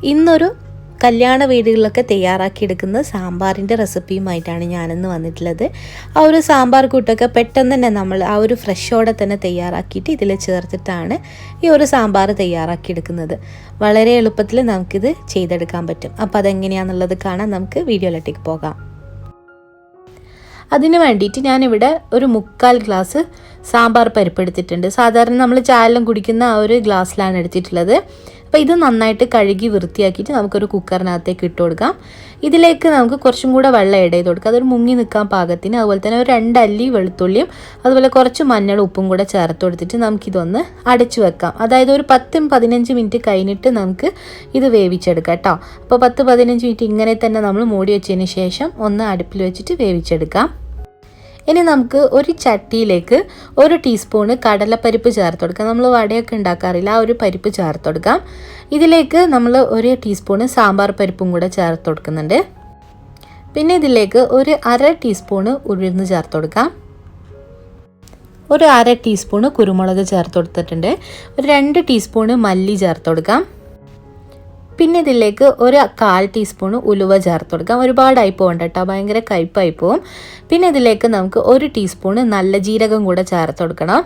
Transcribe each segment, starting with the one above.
ഇന്നൊരു കല്യാണ വീടുകളിലൊക്കെ തയ്യാറാക്കിയെടുക്കുന്ന സാമ്പാറിൻ്റെ റെസിപ്പിയുമായിട്ടാണ് ഞാനിന്ന് വന്നിട്ടുള്ളത്. ആ ഒരു സാമ്പാർ കൂട്ടൊക്കെ പെട്ടെന്ന് തന്നെ നമ്മൾ ആ ഒരു ഫ്രഷോടെ തന്നെ തയ്യാറാക്കിയിട്ട് ഇതിൽ ചേർത്തിട്ടാണ് ഈ ഒരു സാമ്പാർ തയ്യാറാക്കിയെടുക്കുന്നത്. വളരെ എളുപ്പത്തിൽ നമുക്കിത് ചെയ്തെടുക്കാൻ പറ്റും. അപ്പോൾ അതെങ്ങനെയാണെന്നുള്ളത് കാണാൻ നമുക്ക് വീഡിയോയിലേക്ക് പോകാം. അതിന് വേണ്ടിയിട്ട് ഞാനിവിടെ ഒരു 3/4 ഗ്ലാസ് സാമ്പാർ പരിപ്പ് എടുത്തിട്ടുണ്ട്. സാധാരണ നമ്മൾ ചായയെല്ലാം കുടിക്കുന്ന ആ ഒരു ഗ്ലാസ്സിലാണ് എടുത്തിട്ടുള്ളത്. അപ്പോൾ ഇത് നന്നായിട്ട് കഴുകി വൃത്തിയാക്കിയിട്ട് നമുക്കൊരു കുക്കറിനകത്തേക്ക് ഇട്ട് കൊടുക്കാം. ഇതിലേക്ക് നമുക്ക് കുറച്ചും കൂടെ വെള്ളം ആഡ് ചെയ്ത് കൊടുക്കാം, അതൊരു മുങ്ങി നിൽക്കാൻ പാകത്തിന്. അതുപോലെ തന്നെ ഒരു 2 അല്ലി വെളുത്തുള്ളിയും അതുപോലെ കുറച്ച് മഞ്ഞളും ഉപ്പും കൂടെ ചേർത്ത് കൊടുത്തിട്ട് നമുക്കിതൊന്ന് അടച്ചു വെക്കാം. അതായത് ഒരു 10-15 മിനിറ്റ് കഴിഞ്ഞിട്ട് നമുക്ക് ഇത് വേവിച്ചെടുക്കാം കേട്ടോ. അപ്പോൾ 10-15 മിനിറ്റ് ഇങ്ങനെ തന്നെ നമ്മൾ മൂടി വെച്ചതിന് ശേഷം ഒന്ന് അടുപ്പിൽ വെച്ചിട്ട് വേവിച്ചെടുക്കാം. ഇനി നമുക്ക് ഒരു ചട്ടിയിലേക്ക് 1 ടീസ്പൂണ് കടലപ്പരിപ്പ് ചേർത്ത് കൊടുക്കാം. നമ്മൾ വടയൊക്കെ ഉണ്ടാക്കാറില്ല, ആ ഒരു പരിപ്പ് ചേർത്ത് കൊടുക്കാം. ഇതിലേക്ക് നമ്മൾ 1 ടീസ്പൂണ് സാമ്പാർ പരിപ്പും കൂടെ ചേർത്ത് കൊടുക്കുന്നുണ്ട്. പിന്നെ ഇതിലേക്ക് ഒരു 1/2 ടീസ്പൂണ് ഉഴുന്ന് ചേർത്ത് കൊടുക്കാം. ഒരു 1/2 ടീസ്പൂണ് കുരുമുളക് ചേർത്ത് കൊടുത്തിട്ടുണ്ട്. ഒരു 2 ടീസ്പൂണ് മല്ലി ചേർത്ത് കൊടുക്കാം. പിന്നെ ഇതിലേക്ക് ഒരു 1/4 ടീസ്പൂണ് ഉലുവ ചേർത്ത് കൊടുക്കാം. ഒരുപാടായി പോകണ്ട കേട്ടോ, ഭയങ്കര കയ്പ്പായി പോവും. പിന്നെ ഇതിലേക്ക് നമുക്ക് 1 ടീസ്പൂണ് നല്ല ജീരകം കൂടെ ചേർത്ത് കൊടുക്കണം.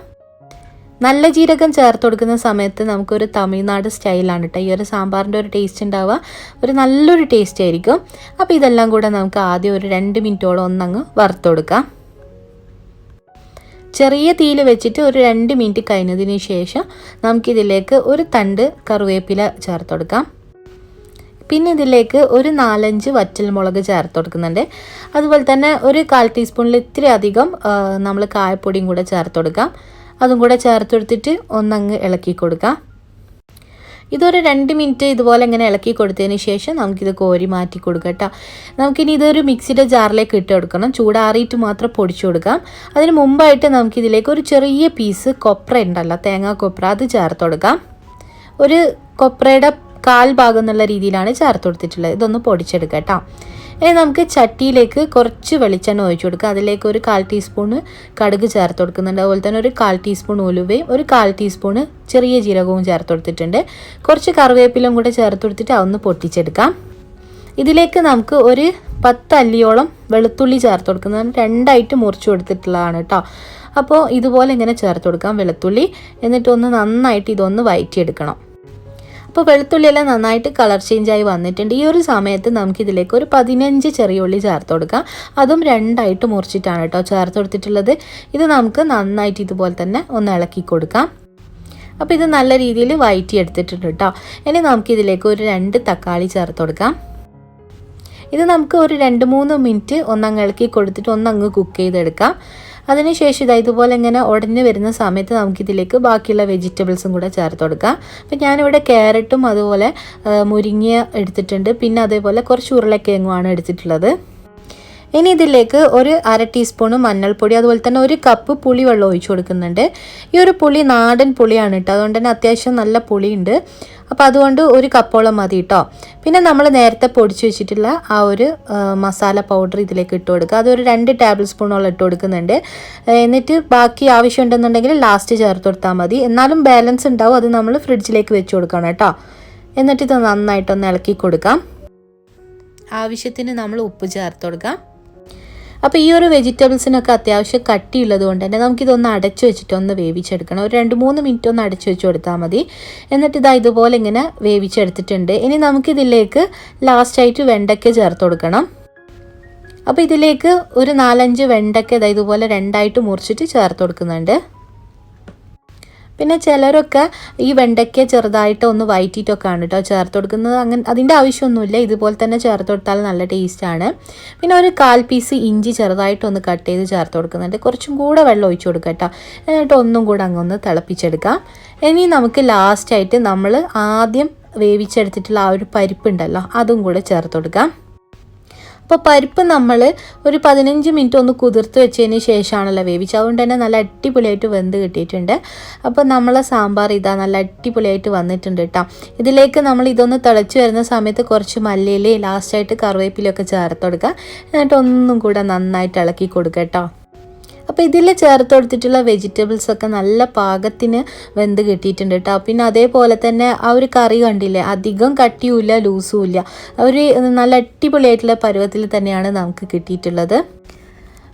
നല്ല ജീരകം ചേർത്ത് കൊടുക്കുന്ന സമയത്ത് നമുക്കൊരു തമിഴ്നാട് സ്റ്റൈലാണ് കേട്ടോ ഈ ഒരു സാമ്പാറിൻ്റെ ഒരു ടേസ്റ്റ് ഉണ്ടാവുക, ഒരു നല്ലൊരു ടേസ്റ്റ് ആയിരിക്കും. അപ്പോൾ ഇതെല്ലാം കൂടെ നമുക്ക് ആദ്യം ഒരു 2 മിനിറ്റോളം ഒന്നങ്ങ് വറുത്ത് കൊടുക്കാം. ചെറിയ തീയിൽ വെച്ചിട്ട് ഒരു 2 മിനിറ്റ് കഴിഞ്ഞതിന് ശേഷം നമുക്കിതിലേക്ക് ഒരു തണ്ട് കറിവേപ്പില ചേർത്ത് കൊടുക്കാം. പിന്നെ ഇതിലേക്ക് ഒരു 4-5 വറ്റൽമുളക് ചേർത്ത് കൊടുക്കുന്നുണ്ട്. അതുപോലെ തന്നെ ഒരു 1/4 ടീസ്പൂണിൽ ഇത്തിരി അധികം നമ്മൾ കായപ്പൊടിയും കൂടെ ചേർത്ത് കൊടുക്കാം. അതും കൂടെ ചേർത്ത് കൊടുത്തിട്ട് ഒന്നങ്ങ് ഇളക്കി കൊടുക്കാം. ഇതൊരു 2 മിനിറ്റ് ഇതുപോലെ ഇങ്ങനെ ഇളക്കി കൊടുത്തതിന് ശേഷം നമുക്കിത് കോരി മാറ്റി കൊടുക്കാം കേട്ടോ. നമുക്കിനി ഇതൊരു മിക്സിയുടെ ജാറിലേക്ക് ഇട്ട് കൊടുക്കണം. ചൂടാറിയിട്ട് മാത്രം പൊടിച്ചു കൊടുക്കാം. അതിന് മുമ്പായിട്ട് നമുക്കിതിലേക്ക് ഒരു ചെറിയ പീസ് കൊപ്ര ഉണ്ടല്ലോ, തേങ്ങാ കൊപ്ര, അത് ചേർത്ത് കൊടുക്കാം. ഒരു കൊപ്രയുടെ 1/4 ഭാഗം എന്നുള്ള രീതിയിലാണ് ചേർത്ത് കൊടുത്തിട്ടുള്ളത്. ഇതൊന്ന് പൊടിച്ചെടുക്കാം കേട്ടോ. ഇനി നമുക്ക് ചട്ടിയിലേക്ക് കുറച്ച് വെളിച്ചെണ്ണ ഒഴിച്ചു കൊടുക്കുക. അതിലേക്ക് ഒരു 1/4 ടീസ്പൂണ് കടുക് ചേർത്ത് കൊടുക്കുന്നുണ്ട്. അതുപോലെ തന്നെ ഒരു 1/4 ടീസ്പൂൺ ഉലുവയും ഒരു 1/4 ടീസ്പൂണ് ചെറിയ ജീരകവും ചേർത്ത് കൊടുത്തിട്ടുണ്ട്. കുറച്ച് കറിവേപ്പിലും കൂടെ ചേർത്ത് കൊടുത്തിട്ട് അതൊന്ന് പൊട്ടിച്ചെടുക്കാം. ഇതിലേക്ക് നമുക്ക് ഒരു 10 അല്ലിയോളം വെളുത്തുള്ളി ചേർത്ത് കൊടുക്കുന്നത് 2ആയിട്ട് മുറിച്ച് കൊടുത്തിട്ടുള്ളതാണ് കേട്ടോ. അപ്പോൾ ഇതുപോലെ ഇങ്ങനെ ചേർത്ത് കൊടുക്കാം വെളുത്തുള്ളി. എന്നിട്ടൊന്ന് നന്നായിട്ട് ഇതൊന്ന് വഴറ്റിയെടുക്കണം. അപ്പോൾ വെളുത്തുള്ളിയെല്ലാം നന്നായിട്ട് കളർ ചേഞ്ചായി വന്നിട്ടുണ്ട്. ഈ ഒരു സമയത്ത് നമുക്കിതിലേക്ക് ഒരു 15 ചെറിയ ഉള്ളി ചേർത്ത് കൊടുക്കാം. അതും 2ആയിട്ട് മുറിച്ചിട്ടാണ് കേട്ടോ ചേർത്ത് കൊടുത്തിട്ടുള്ളത്. ഇത് നമുക്ക് നന്നായിട്ട് ഇതുപോലെ തന്നെ ഒന്ന് ഇളക്കി കൊടുക്കാം. അപ്പോൾ ഇത് നല്ല രീതിയിൽ വഴറ്റി എടുത്തിട്ടുണ്ട് കേട്ടോ. ഇനി നമുക്കിതിലേക്ക് ഒരു 2 തക്കാളി ചേർത്ത് കൊടുക്കാം. ഇത് നമുക്ക് ഒരു 2-3 മിനിറ്റ് ഒന്നങ്ങ് ഇളക്കി കൊടുത്തിട്ട് ഒന്നങ്ങ് കുക്ക് ചെയ്തെടുക്കാം. അതിനുശേഷം ഇതുപോലെ ഇങ്ങനെ ഉടഞ്ഞ് വരുന്ന സമയത്ത് നമുക്കിതിലേക്ക് ബാക്കിയുള്ള വെജിറ്റബിൾസും കൂടെ ചേർത്ത് കൊടുക്കാം. അപ്പം ഞാനിവിടെ ക്യാരറ്റും അതുപോലെ മുരിങ്ങ എടുത്തിട്ടുണ്ട്. പിന്നെ അതേപോലെ കുറച്ച് ഉരുളക്കിഴങ്ങുമാണ് എടുത്തിട്ടുള്ളത്. ഇനി ഇതിലേക്ക് ഒരു 1/2 ടീസ്പൂണ് മഞ്ഞൾപ്പൊടി, അതുപോലെ തന്നെ 1 കപ്പ് പുളിവെള്ളം ഒഴിച്ചു കൊടുക്കുന്നുണ്ട്. ഈ ഒരു പുളി നാടൻ പുളിയാണ് കേട്ടോ, അതുകൊണ്ട് തന്നെ അത്യാവശ്യം നല്ല പുളിയുണ്ട്. അപ്പോൾ അതുകൊണ്ട് 1 കപ്പോളം മതി കേട്ടോ. പിന്നെ നമ്മൾ നേരത്തെ പൊടിച്ച് വെച്ചിട്ടുള്ള ആ ഒരു മസാല പൗഡർ ഇതിലേക്ക് ഇട്ട് കൊടുക്കുക. അതൊരു 2 ടേബിൾ സ്പൂണോളം ഇട്ട് കൊടുക്കുന്നുണ്ട്. എന്നിട്ട് ബാക്കി ആവശ്യമുണ്ടെന്നുണ്ടെങ്കിൽ ലാസ്റ്റ് ചേർത്ത് കൊടുത്താൽ മതി. എന്നാലും ബാലൻസ് ഉണ്ടാവും, അത് നമ്മൾ ഫ്രിഡ്ജിലേക്ക് വെച്ച് കൊടുക്കണം കേട്ടോ. എന്നിട്ട് ഇത് നന്നായിട്ടൊന്ന് ഇളക്കി കൊടുക്കാം. ആവശ്യത്തിന് നമ്മൾ ഉപ്പ് ചേർത്ത് കൊടുക്കാം. അപ്പോൾ ഈ ഒരു വെജിറ്റബിൾസിനൊക്കെ അത്യാവശ്യം കട്ടിയുള്ളത് കൊണ്ട് തന്നെ നമുക്കിതൊന്ന് അടച്ചു വെച്ചിട്ട് ഒന്ന് വേവിച്ചെടുക്കണം. ഒരു 2-3 മിനിറ്റ് ഒന്ന് അടച്ചു വെച്ച് കൊടുത്താൽ മതി. എന്നിട്ട് ഇതുപോലെ ഇങ്ങനെ വേവിച്ചെടുത്തിട്ടുണ്ട്. ഇനി നമുക്കിതിലേക്ക് ലാസ്റ്റായിട്ട് വെണ്ടയ്ക്ക ചേർത്ത് കൊടുക്കണം. അപ്പോൾ ഇതിലേക്ക് ഒരു 4-5 വെണ്ടയ്ക്ക ഇതുപോലെ 2ആയിട്ട് മുറിച്ചിട്ട് ചേർത്ത് കൊടുക്കുന്നുണ്ട്. പിന്നെ ചിലരൊക്കെ ഈ വെണ്ടയ്ക്ക ചെറുതായിട്ട് ഒന്ന് വഴറ്റിയിട്ടൊക്കെയാണ് കേട്ടോ ചേർത്ത് കൊടുക്കുന്നത്. അങ്ങനെ അതിൻ്റെ ആവശ്യമൊന്നുമില്ല, ഇതുപോലെ തന്നെ ചേർത്ത് കൊടുത്താൽ നല്ല ടേസ്റ്റാണ്. പിന്നെ ഒരു 1/4 പീസ് ഇഞ്ചി ചെറുതായിട്ടൊന്ന് കട്ട് ചെയ്ത് ചേർത്ത് കൊടുക്കുന്നുണ്ട്. കുറച്ചും കൂടെ വെള്ളം ഒഴിച്ച് കൊടുക്കുക കേട്ടോ. എന്നിട്ട് ഒന്നും കൂടെ അങ്ങൊന്ന് തിളപ്പിച്ചെടുക്കാം. ഇനി നമുക്ക് ലാസ്റ്റായിട്ട് നമ്മൾ ആദ്യം വേവിച്ചെടുത്തിട്ടുള്ള ആ ഒരു പരിപ്പുണ്ടല്ലോ, അതും കൂടെ ചേർത്ത് കൊടുക്കാം. അപ്പോൾ പരിപ്പ് നമ്മൾ ഒരു 15 മിനിറ്റ് ഒന്ന് കുതിർത്ത് വെച്ചതിന് ശേഷമാണല്ലോ വേവിച്ചത്, അതുകൊണ്ട് തന്നെ നല്ല അടിപൊളിയായിട്ട് വെന്ത് കിട്ടിയിട്ടുണ്ട്. അപ്പോൾ നമ്മളെ സാമ്പാർ നല്ല അടിപൊളിയായിട്ട് വന്നിട്ടുണ്ട് കേട്ടോ. ഇതിലേക്ക് നമ്മൾ ഇതൊന്ന് തിളച്ച് വരുന്ന സമയത്ത് കുറച്ച് മല്ലിയില, ലാസ്റ്റായിട്ട് കറിവേപ്പിലൊക്കെ ചേർത്ത് കൊടുക്കുക. എന്നിട്ട് ഒന്നും കൂടെ നന്നായിട്ട് ഇളക്കി കൊടുക്കുക കേട്ടോ. അപ്പോൾ ഇതിൽ ചേർത്ത് കൊടുത്തിട്ടുള്ള വെജിറ്റബിൾസൊക്കെ നല്ല പാകത്തിന് വെന്ത് കിട്ടിയിട്ടുണ്ട് കേട്ടോ. പിന്നെ അതേപോലെ തന്നെ ആ ഒരു കറി കണ്ടില്ലേ, അധികം കട്ടിയുമില്ല ലൂസുമില്ല, ഒരു നല്ല അടിപൊളിയായിട്ടുള്ള പരുവത്തിൽ തന്നെയാണ് നമുക്ക് കിട്ടിയിട്ടുള്ളത്.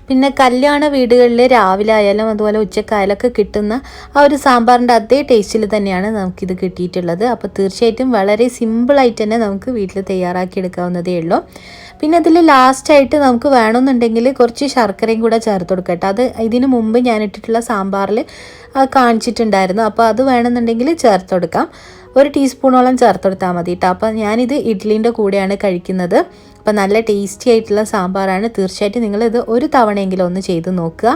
പിന്നെ കല്യാണ വീടുകളിൽ രാവിലെ ആയാലും അതുപോലെ ഉച്ചക്കായാലൊക്കെ കിട്ടുന്ന ആ ഒരു സാമ്പാറിൻ്റെ അതേ ടേസ്റ്റിൽ തന്നെയാണ് നമുക്കിത് കിട്ടിയിട്ടുള്ളത്. അപ്പോൾ തീർച്ചയായിട്ടും വളരെ സിമ്പിളായിട്ട് തന്നെ നമുക്ക് വീട്ടിൽ തയ്യാറാക്കി എടുക്കാവുന്നതേ ഉള്ളൂ. പിന്നെ അതിൽ ലാസ്റ്റായിട്ട് നമുക്ക് വേണമെന്നുണ്ടെങ്കിൽ കുറച്ച് ശർക്കരയും കൂടെ ചേർത്ത് കൊടുക്കട്ടെ. അത് ഇതിന് മുമ്പ് ഞാൻ ഇട്ടിട്ടുള്ള സാമ്പാറിൽ കാണിച്ചിട്ടുണ്ടായിരുന്നു. അപ്പോൾ അത് വേണമെന്നുണ്ടെങ്കിൽ ചേർത്ത് കൊടുക്കാം. 1 ടീസ്പൂണോളം ചേർത്ത് കൊടുത്താൽ മതി കേട്ടോ. അപ്പോൾ ഞാനിത് ഇഡ്ഡലീൻ്റെ കൂടെയാണ് കഴിക്കുന്നത്. അപ്പോൾ നല്ല ടേസ്റ്റി ആയിട്ടുള്ള സാമ്പാറാണ്. തീർച്ചയായിട്ടും നിങ്ങളിത് ഒരു തവണയെങ്കിലും ഒന്ന് ചെയ്ത് നോക്കുക.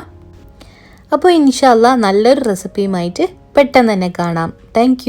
അപ്പോൾ ഇൻഷാ അല്ലാഹ് നല്ലൊരു റെസിപ്പിയുമായിട്ട് പെട്ടെന്ന് തന്നെ കാണാം. താങ്ക്